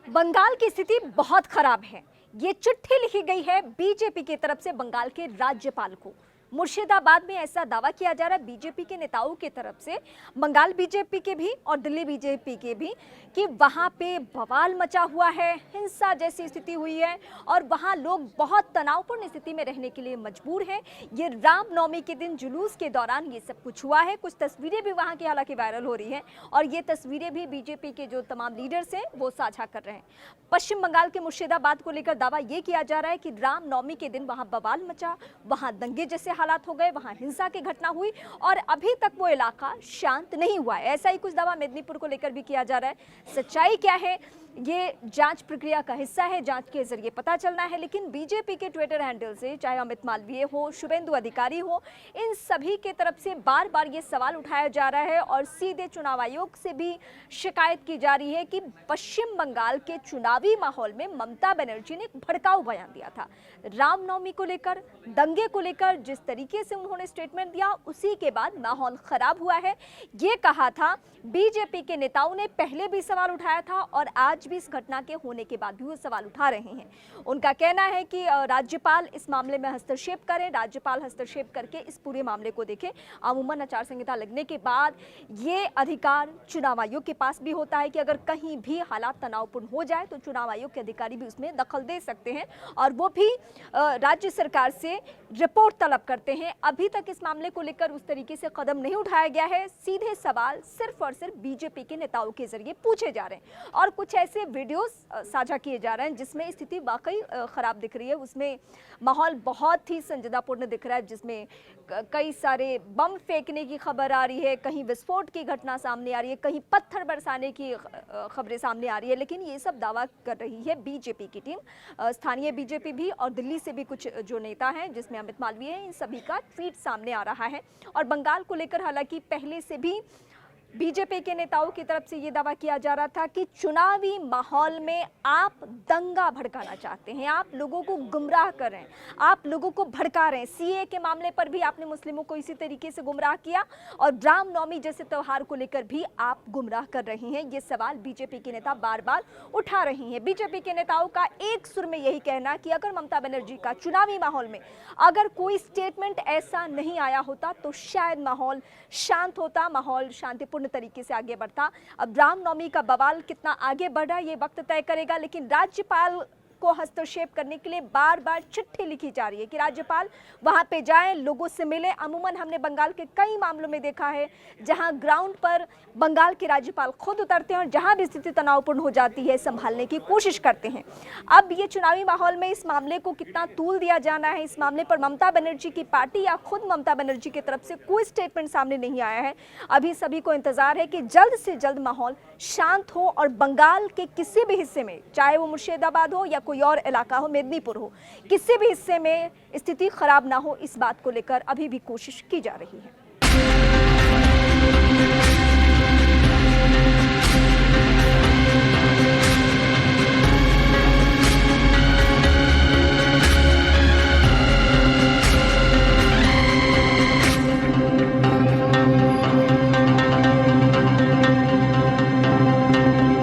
बंगाल की स्थिति बहुत खराब है। ये चिट्ठी लिखी गई है बीजेपी की तरफ से बंगाल के राज्यपाल को। मुर्शिदाबाद में ऐसा दावा किया जा रहा है बीजेपी के नेताओं की तरफ से, बंगाल बीजेपी के भी और दिल्ली बीजेपी के भी, कि वहां पे बवाल मचा हुआ है, हिंसा जैसी स्थिति हुई है और वहां लोग बहुत तनावपूर्ण स्थिति में रहने के लिए मजबूर हैं। ये रामनवमी के दिन जुलूस के दौरान ये सब कुछ हुआ है। कुछ तस्वीरें भी वहां की हालांकि वायरल हो रही हैं और ये तस्वीरें भी बीजेपी के जो तमाम लीडर्स हैं वो साझा कर रहे हैं। पश्चिम बंगाल के मुर्शिदाबाद को लेकर दावा ये किया जा रहा है कि रामनवमी के दिन वहां बवाल मचा, वहां दंगे जैसे हालात हो गए, वहां हिंसा की घटना हुई और अभी तक वो इलाका शांत नहीं हुआ है। ऐसा ही कुछ दावा मेदिनीपुर को लेकर भी किया जा रहा है। सच्चाई क्या है ये जांच प्रक्रिया का हिस्सा है, जांच के जरिए पता चलना है। लेकिन बीजेपी के ट्विटर हैंडल से, चाहे अमित मालवीय हो, शुभेंदु अधिकारी हो, इन सभी के तरफ से बार बार ये सवाल उठाया जा रहा है और सीधे चुनाव आयोग से भी शिकायत की जा रही है कि पश्चिम बंगाल के चुनावी माहौल में ममता बनर्जी ने एक भड़काऊ बयान दिया था। रामनवमी को लेकर, दंगे को लेकर जिस तरीके से उन्होंने स्टेटमेंट दिया, उसी के बाद माहौल खराब हुआ है। ये कहा था बीजेपी के नेताओं ने पहले भी सवाल उठाया था और आज भी इस घटना के होने के बाद भी वो सवाल उठा रहे हैं। उनका कहना है कि राज्यपाल इस मामले में हस्तक्षेप करें, राज्यपाल हस्तक्षेप करके इस पूरे मामले को देखें। अमूमन आचार संहिता लगने के बाद ये अधिकार चुनाव आयोग के पास भी होता है कि अगर कहीं भी हालात तनावपूर्ण हो जाए तो चुनाव आयोग के अधिकारी भी उसमें दखल दे सकते हैं और वो भी राज्य सरकार से रिपोर्ट तलब करते हैं। अभी तक इस मामले को लेकर उस तरीके से कदम नहीं उठाया गया है। सीधे सवाल सिर्फ और सिर्फ बीजेपी के नेताओं के जरिए पूछे जा रहे हैं और कुछ ऐसे वीडियोस साझा किए जा रहे हैं जिसमें स्थिति वाकई खराब दिख रही है। उसमें माहौल बहुत ही संजीदापूर्ण दिख रहा है, जिसमें कई सारे बम फेंकने की खबर आ रही है, कहीं विस्फोट की घटना सामने आ रही है, कहीं पत्थर बरसाने की खबरें सामने आ रही है। लेकिन ये सब दावा कर रही है बीजेपी की टीम, स्थानीय बीजेपी भी और दिल्ली से भी कुछ जो नेता हैं जिसमें अमित मालवीय हैं, इन सभी का ट्वीट सामने आ रहा है। और बंगाल को लेकर हालांकि पहले से भी बीजेपी के नेताओं की तरफ से ये दावा किया जा रहा था कि चुनावी माहौल में आप दंगा भड़काना चाहते हैं, आप लोगों को गुमराह कर रहे हैं, आप लोगों को भड़का रहे हैं। सीए के मामले पर भी आपने मुस्लिमों को इसी तरीके से गुमराह किया और रामनवमी जैसे त्योहार को लेकर भी आप गुमराह कर रहे हैं। ये सवाल बीजेपी के नेता बार बार उठा रहे हैं। बीजेपी के नेताओं का एक सुर में यही कहना कि अगर ममता बनर्जी का चुनावी माहौल में अगर कोई स्टेटमेंट ऐसा नहीं आया होता तो शायद माहौल शांत होता, माहौल शांतिपूर्ण तरीके से आगे बढ़ता। अब रामनवमी का बवाल कितना आगे बढ़ा ये वक्त तय करेगा, लेकिन राज्यपाल को हस्तक्षेप करने के लिए बार बार चिट्ठी लिखी जा रही है कि राज्यपाल वहां पे जाएं, लोगों से मिले। अमूमन हमने बंगाल के कई मामलों में देखा है जहां ग्राउंड पर बंगाल के राज्यपाल खुद उतरते हैं और जहां भी स्थिति तनावपूर्ण हो जाती है संभालने की कोशिश करते हैं। अब ये चुनावी माहौल में इस मामले को कितना तूल दिया जाना है, इस मामले पर ममता बनर्जी की पार्टी या खुद ममता बनर्जी की तरफ से कोई स्टेटमेंट सामने नहीं आया है। अभी सभी को इंतजार है कि जल्द से जल्द माहौल शांत हो और बंगाल के किसी भी हिस्से में, चाहे वो मुर्शिदाबाद हो या कोई और इलाका हो, मेदिनीपुर हो, किसी भी हिस्से में स्थिति खराब ना हो, इस बात को लेकर अभी भी कोशिश की जा रही है।